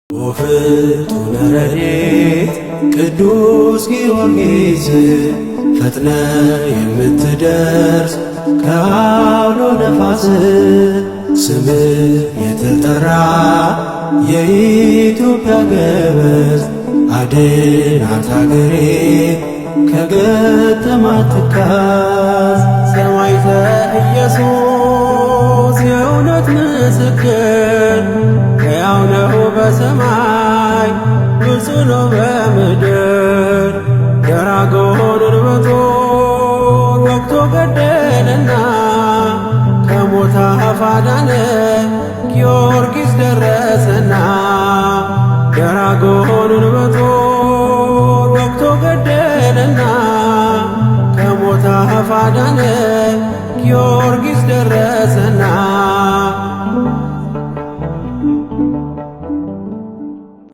ፍጡነ ረድኤት ቅዱስ ጊዮርጊስ ፈጥነ የምትደርስ ከአውሎ ነፋስ ስምህ የተጠራ የኢትዮጵያ ገበዝ አድናት አገሬ ከገጠማት ትካዝ። ሰማዕተ ኢየሱስ የእውነት ምስክር ሕያው ነው በሰማይ ብፁዕ ነው በምድር። ደራጎንን በጦር ወግቶ ገደለና ከሞት አፍ አዳነ ጊዮርጊስ ደረሰና። ደራጎንን በጦር ወግቶ ገደለና ከሞት አፍ አዳነ ጊዮርጊስ ደረሰና።